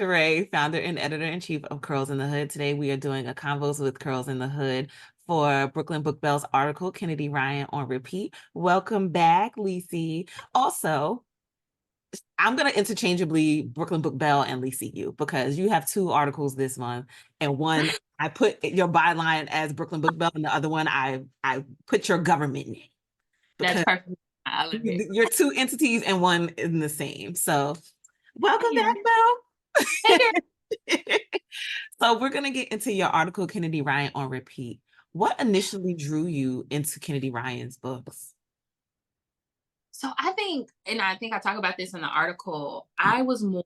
Sheree, founder and editor-in-chief of Curls in the Hood. Today we are doing a Convos with Curls in the Hood for Brooklyn Book Bell's article, Kennedy Ryan on Repeat. Welcome back, Lisi. Also, I'm going to interchangeably Brooklyn Book Bell and Lisi you because you have two articles this month, and one I put your byline as Brooklyn Book Bell, and the other one I put your government name That's because perfect. I love it. you're two entities and one in the same. So, welcome Yeah. back, Bell. Hey, girl. So we're going to get into your article, Kennedy Ryan on Repeat. What initially drew you into Kennedy Ryan's books? So I think, and I think I talk about this in the article, I was more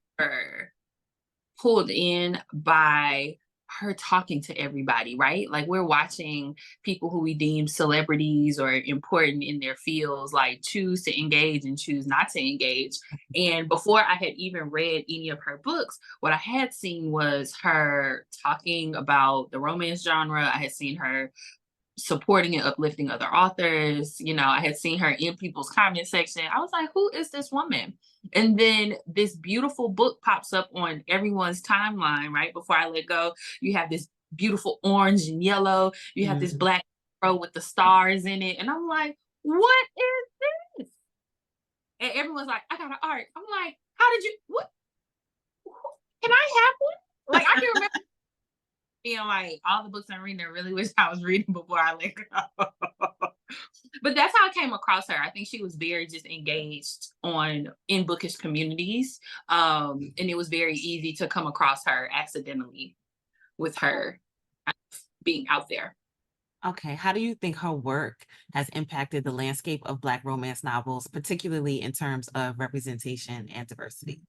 pulled in by her talking to everybody, right? Like we're watching people who we deem celebrities or important in their fields, like choose to engage and choose not to engage. And before I had even read any of her books, what I had seen was her talking about the romance genre. I had seen her supporting and uplifting other authors. You know, I had seen her in people's comment section. I was like, who is this woman? And then this beautiful book pops up on everyone's timeline, right? Before I let go, you have this beautiful orange and yellow. You have this Mm. black row with the stars in it. And I'm like, what is this? And everyone's like, I got an art. I'm like, how did you, what? Can I have one? Like, I can remember being like, all the books I'm reading, I really wish I was reading before I let go. But that's how I came across her. I think she was very just engaged on in bookish communities. And it was very easy to come across her accidentally with her being out there. Okay, how do you think her work has impacted the landscape of Black romance novels, particularly in terms of representation and diversity?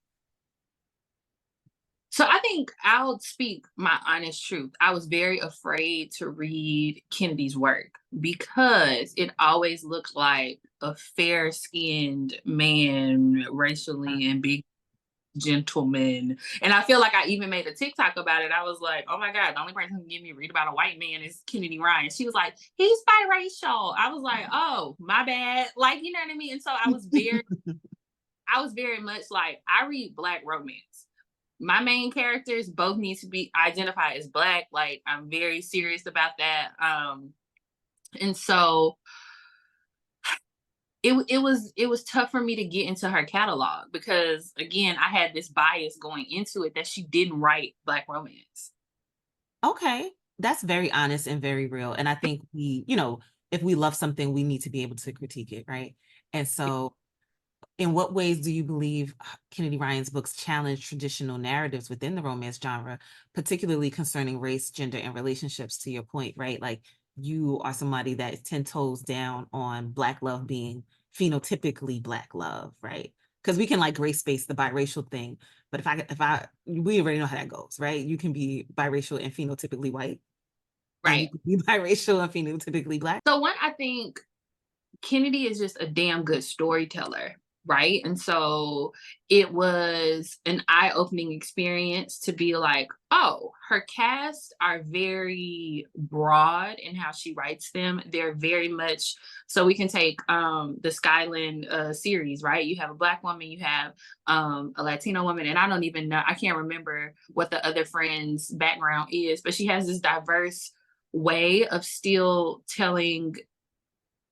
So I think I'll speak my honest truth. I was very afraid to read Kennedy's work because it always looked like a fair skinned man, racially and big gentleman. And I feel like I even made a TikTok about it. I was like, oh my God, the only person who can give me a read about a white man is Kennedy Ryan. She was like, he's biracial. I was like, oh, my bad. Like, you know what I mean? And so I was very much like, I read Black romance. My main characters both need to be identified as Black. Like, I'm very serious about that. And so it was tough for me to get into her catalog because again, I had this bias going into it that she didn't write Black romance. Okay, that's very honest and very real. And I think if we love something, we need to be able to critique it, right? And so, in what ways do you believe Kennedy Ryan's books challenge traditional narratives within the romance genre, particularly concerning race, gender, and relationships, to your point, right? Like you are somebody that is 10 toes down on Black love being phenotypically Black love, right? Because we can like race base the biracial thing, but we already know how that goes, right? You can be biracial and phenotypically white, and you Right. can be biracial and phenotypically Black. So one, I think Kennedy is just a damn good storyteller, right? And so it was an eye-opening experience to be like, oh, her cast are very broad in how she writes them. They're very much so we can take the Skyland series, right? You have a Black woman, you have a Latino woman, and I don't even know, I can't remember what the other friend's background is, but she has this diverse way of still telling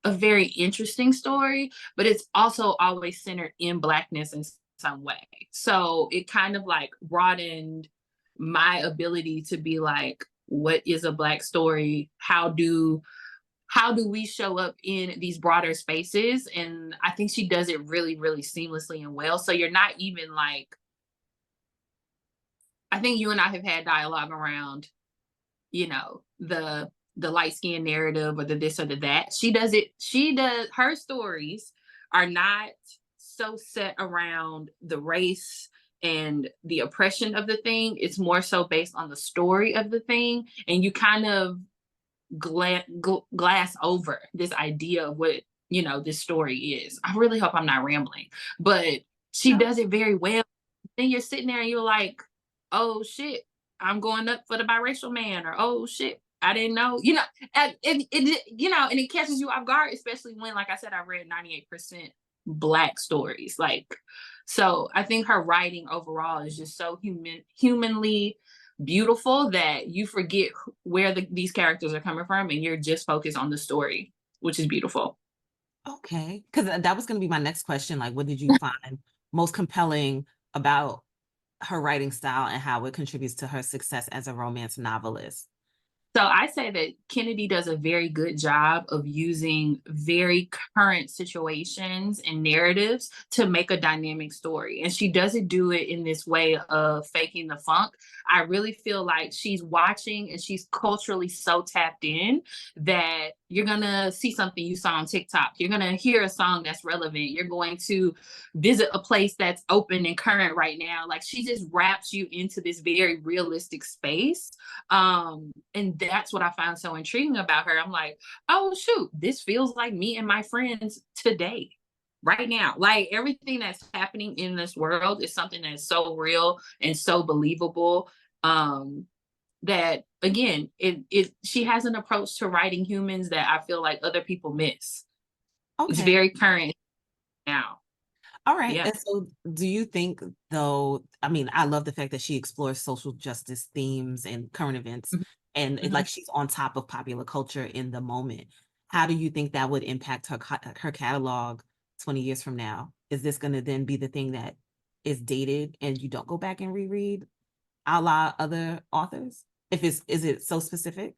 a very interesting story, but it's also always centered in Blackness in some way. So it kind of like broadened my ability to be like, what is a Black story? How do we show up in these broader spaces? And I think she does it really, really seamlessly and well. So you're not even like, I think you and I have had dialogue around, the light skin narrative or the this or the that. She does her stories are not so set around the race and the oppression of the thing. It's more so based on the story of the thing. And you kind of glass over this idea of what, this story is. I really hope I'm not rambling, but she does it very well. Then you're sitting there and you're like, oh shit, I'm going up for the biracial man, or oh shit, I didn't know, and it catches you off guard, especially when, like I said, I read 98% Black stories. Like, so I think her writing overall is just so humanly beautiful that you forget where these characters are coming from and you're just focused on the story, which is beautiful. Okay, because that was gonna be my next question, like, what did you find most compelling about her writing style and how it contributes to her success as a romance novelist? So I say that Kennedy does a very good job of using very current situations and narratives to make a dynamic story. And she doesn't do it in this way of faking the funk. I really feel like she's watching and she's culturally so tapped in that you're going to see something you saw on TikTok. You're going to hear a song that's relevant. You're going to visit a place that's open and current right now. Like she just wraps you into this very realistic space, and that's what I find so intriguing about her. I'm like, oh shoot, this feels like me and my friends today, right now. Like everything that's happening in this world is something that's so real and so believable. That again, it she has an approach to writing humans that I feel like other people miss. It's Okay. very current now. All right. Yeah. And so do you think though, I mean, I love the fact that she explores social justice themes and current events Mhm. and Mhm. like she's on top of popular culture in the moment. How do you think that would impact her catalog 20 years from now? Is this going to then be the thing that is dated and you don't go back and reread a la other authors? If it's is it so specific?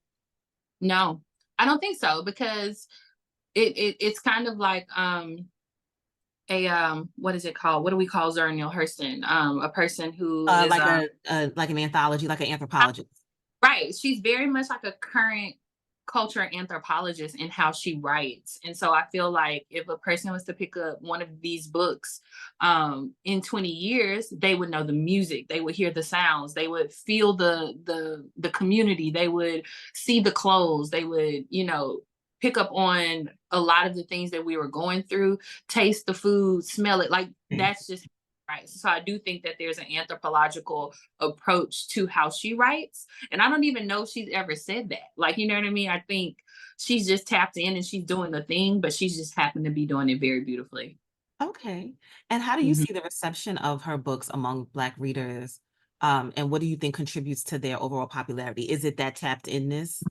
No, I don't think so because it's kind of like a what is it called? What do we call Zora Neale Hurston? A person who is Like like an anthology, like an anthropologist. right. She's very much like a current culture anthropologist in how she writes. And so I feel like if a person was to pick up one of these books in 20 years, they would know the music, they would hear the sounds, they would feel the community, they would see the clothes, they would, you know, pick up on a lot of the things that we were going through, taste the food, smell it. Like that's just right. So I do think that there's an anthropological approach to how she writes. And I don't even know if she's ever said that. Like, you know what I mean? I think she's just tapped in and she's doing the thing, but she's just happened to be doing it very beautifully. Okay. And how do you Mhm. see the reception of her books among Black readers? And what do you think contributes to their overall popularity? Is it that tapped inness?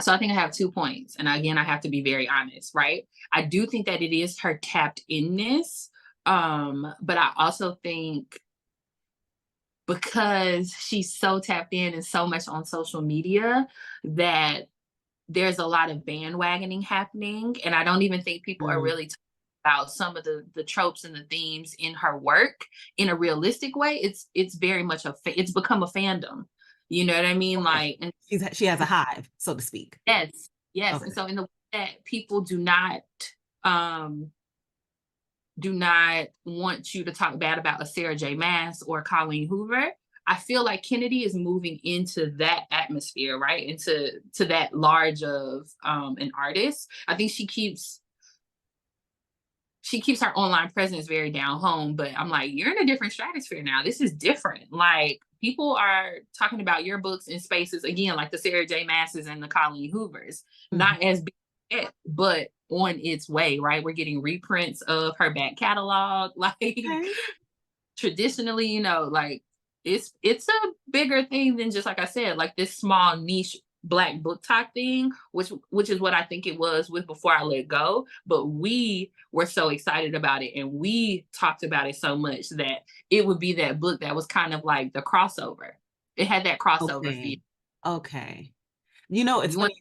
So I think I have 2 points. And again, I have to be very honest, right? I do think that it is her tapped inness. But I also think because she's so tapped in and so much on social media that there's a lot of bandwagoning happening, and I don't even think people are Mm, really talking about some of the tropes and the themes in her work in a realistic way. It's very much it's become a fandom. You know what I mean? okay. Like, and She has a hive, so to speak. yes, yes, and Okay. so in the way that people um do not want you to talk bad about a Sarah J. Maas or Colleen Hoover. I feel like Kennedy is moving into that atmosphere, right? Into to that large of an artist. I think she keeps her online presence very down home, but I'm like, you're in a different stratosphere now. This is different. Like people are talking about your books in spaces again, like the Sarah J. Masses and the Colleen Hoovers, Mhm. not as big yet, but on its way, right? We're getting reprints of her back catalog. Like Okay. traditionally, you know, like it's a bigger thing than just like I said, like this small niche black book talk thing, which is what I think it was with Before I Let Go. But we were so excited about it and we talked about it so much that it would be that book that was kind of like the crossover. It had that crossover feel. Okay. Okay. You know, it's You want funny.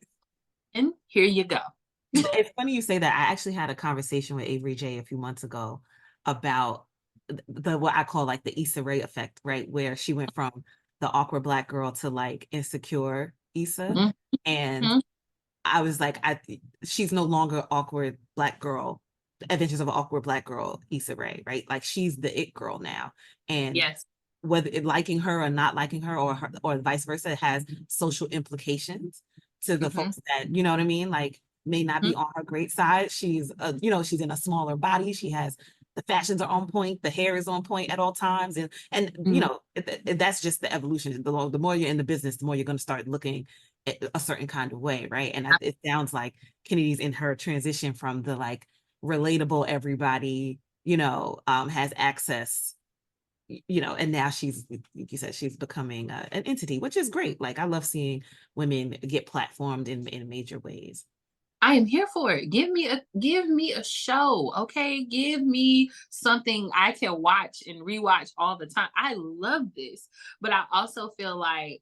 in? Here you go. It's funny you say that. I actually had a conversation with Avery J a few months ago about the what I call like the Issa Rae effect, right? Where she went from the awkward Black girl to like insecure Issa. Mhm, And mhm, I was like, she's no longer awkward Black girl, Adventures of an Awkward Black Girl, Issa Rae, right? Like she's the it girl now. And yes. whether liking her or not liking her or vice versa has social implications to the Mhm, folks that, you know what I mean, like may not mhm, be on her great side. She's you know, she's in a smaller body. She has the fashions are on point, the hair is on point at all times. And you mhm, know, that's just the evolution. The more you're in the business, the more you're going to start looking a certain kind of way, right? And it sounds like Kennedy's in her transition from the like relatable, everybody, has access, and now she's, like you said, she's becoming an entity, which is great. Like, I love seeing women get platformed in major ways. I am here for it. Give me a show, okay? Give me something I can watch and rewatch all the time. I love this, but I also feel like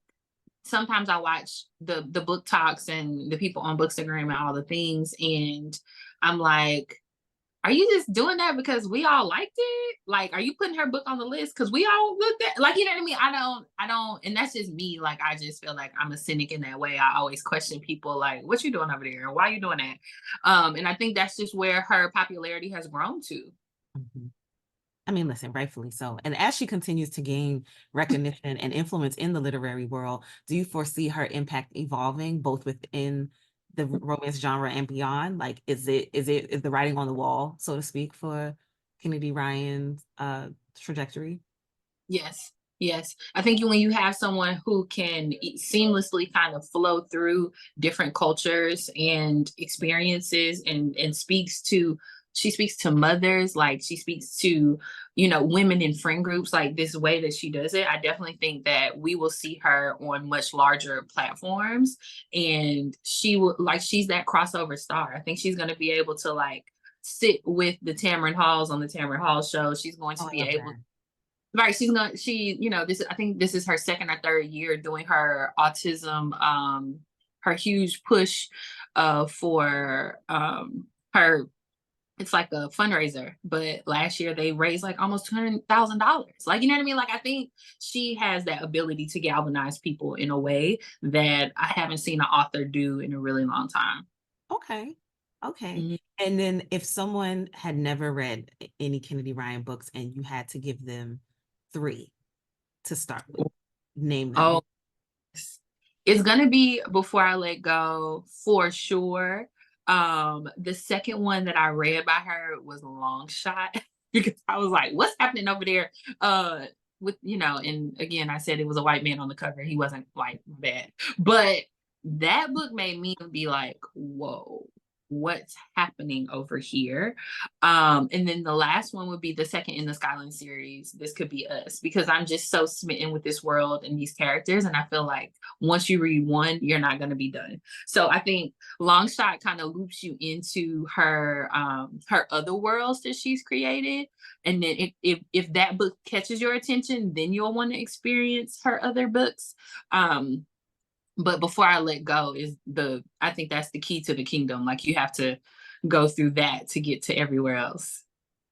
sometimes I watch the book talks and the people on Bookstagram and all the things, and I'm like, are you just doing that because we all liked it? Like, are you putting her book on the list because we all looked at, like, you know what I mean? I don't, and that's just me. Like, I just feel like I'm a cynic in that way. I always question people like, what you doing over there? And why you doing that? And I think that's just where her popularity has grown to. Mhm. I mean, listen, rightfully so. And as she continues to gain recognition and influence in the literary world, do you foresee her impact evolving both within the romance genre and beyond? Like, is the writing on the wall, so to speak, for Kennedy Ryan's trajectory? Yes. Yes. I think when you have someone who can seamlessly kind of flow through different cultures and experiences and speaks to, she speaks to mothers, like she speaks to, women in friend groups, like this way that she does it. I definitely think that we will see her on much larger platforms, and she will, like, she's that crossover star. I think she's going to be able to, like, sit with the Tamron Halls on the Tamron Hall show. She's going Oh, to I be love able, that. right, she's not, this, I think this is her second or third year doing her autism, her huge push for her, it's like a fundraiser, but last year they raised like almost $200,000. Like, you know what I mean? Like, I think she has that ability to galvanize people in a way that I haven't seen an author do in a really long time. Okay. Okay. Mhm. And then if someone had never read any Kennedy Ryan books and you had to give them three to start with, name them. Oh, it's gonna be Before I Let Go for sure. The second one that I read by her was Long Shot because I was like, "What's happening over there?" With, and again, I said it was a white man on the cover. He wasn't white, my bad. But that book made me be like, "Whoa, what's happening over here?" And then the last one would be the second in the Skyline series, This Could Be Us, because I'm just so smitten with this world and these characters, and I feel like once you read one, you're not going to be done. So I think Long Shot kind of loops you into her other worlds that she's created, and then if that book catches your attention, then you'll want to experience her other books. Um, but Before I Let Go is I think that's the key to the kingdom. Like, you have to go through that to get to everywhere else.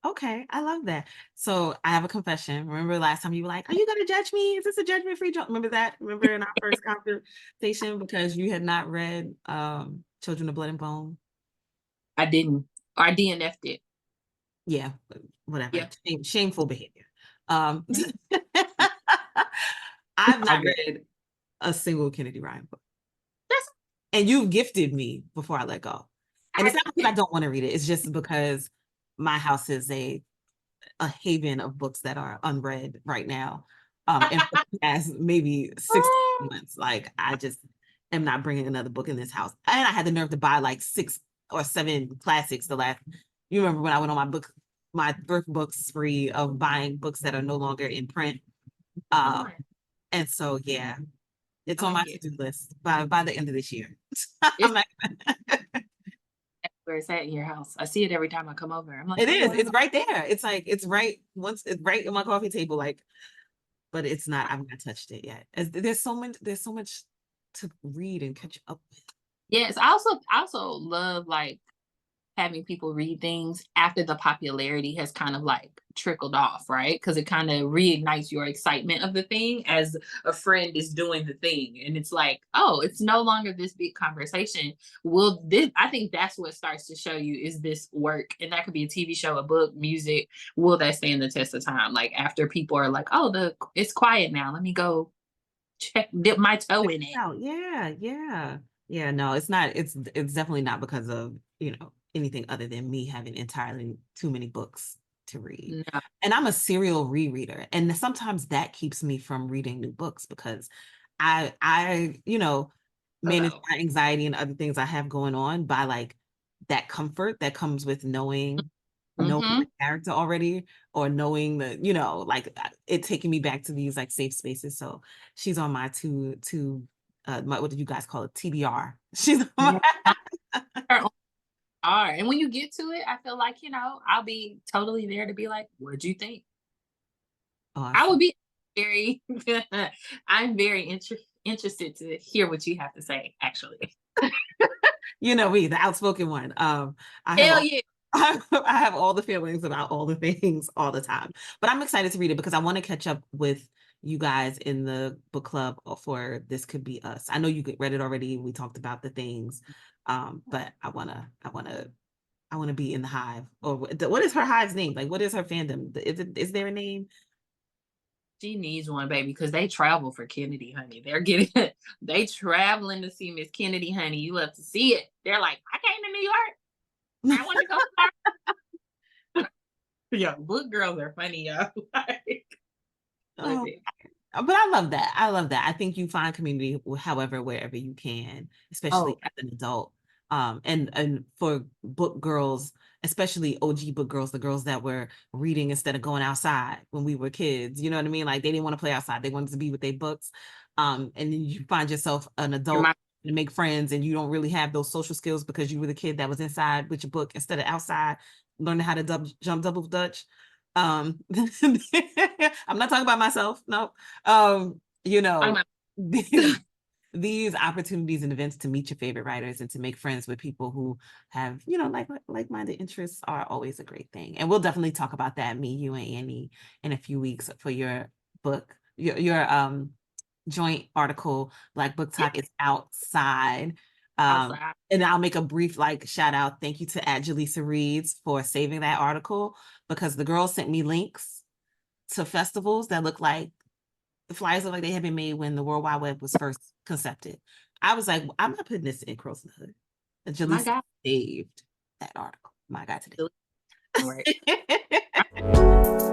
Okay, I love that. So I have a confession. Remember last time you were like, "Are you gonna judge me? Is this a judgment-free zone?" Remember that? Remember in our first conversation because you had not read Children of Blood and Bone? I didn't, or I DNF'd it. Yeah, whatever. Yeah. Shameful behavior. Um, I've All not good. read a single Kennedy Ryan book. That's And you've gifted me Before I Let Go. And it's I, not because I don't want to read it. It's just because my house is a haven of books that are unread right now. And for the past maybe 6 months, like I just am not bringing another book in this house. And I had the nerve to buy like 6 or 7 classics the last. You remember when I went on my thrift book spree of buying books that are no longer in print. Um, and so yeah, it's I on my like it. to-do list by the end of this year. It's I'm not, where it's at in your house. I see it every time I come over. I'm like, it oh is. It's wow. right there. It's like it's right on my coffee table. Like, but it's not. I've not touched it yet. There's so much to read and catch up with. Yes, I also love, like, having people read things after the popularity has kind of like trickled off, right? Because it kind of reignites your excitement of the thing as a friend is doing the thing. And it's like, oh, it's no longer this big conversation. Will this, I think that's what starts to show you, is this work? And that could be a TV show, a book, music. Will that stand the test of time? Like, after people are like, oh, it's quiet now. Let me go dip my toe in it. Oh yeah, yeah, yeah. No, it's not. It's definitely not because of anything other than me having entirely too many books to read. No. And I'm a serial rereader, and sometimes that keeps me from reading new books because I manage Uh-oh. my anxiety and other things I have going on by like that comfort that comes with knowing Mhm. the character already, or knowing the, like, it taking me back to these like safe spaces. So she's on my what did you guys call it? TBR. She's on Yeah. my Are. And when you get to it, I feel like, I'll be totally there to be like, "What'd you think?" I awesome. would be very I'm very interested to hear what you have to say, actually. Me, the outspoken one. I have Hell all yeah. I have all the feelings about all the things all the time. But I'm excited to read it because I want to catch up with you guys in the book club for This Could Be Us. I know you read it already. We talked about the things. But I wanna be in the hive. Or what is her hive's name? Like, what is her fandom? Is there a name? She needs one, baby, because they travel for Kennedy, honey. They're getting they traveling to see Miss Kennedy, honey. You love to see it. They're like, "I came to New York. I want to go far." Yeah, book girls are funny, yo. Like, love Oh, it. but I love that. I love that. I think you find community however, wherever you can, especially Oh, as an adult. And for book girls, especially OG book girls, the girls that were reading instead of going outside when we were kids. You know what I mean? Like they didn't want to play outside; they wanted to be with their books. And then you find yourself an you're adult my and make friends, and you don't really have those social skills because you were the kid that was inside with your book instead of outside learning how to jump double dutch. I'm not talking about myself. No. You talking know, about these opportunities and events to meet your favorite writers and to make friends with people who have, like-minded interests are always a great thing. And we'll definitely talk about that, me, you, and Annie, in a few weeks for your book, your joint article. Black Book yeah, Talk is outside. outside. And I'll make a brief shout out. Thank you to Jaleesa Reeds for saving that article because the girl sent me links to festivals that look like the flyers look like they had been made when the World Wide Web was first concepted. I was like, I'm not putting this in Curls in the Hood. And My Jaleesa God. saved that article. My God, Right. today.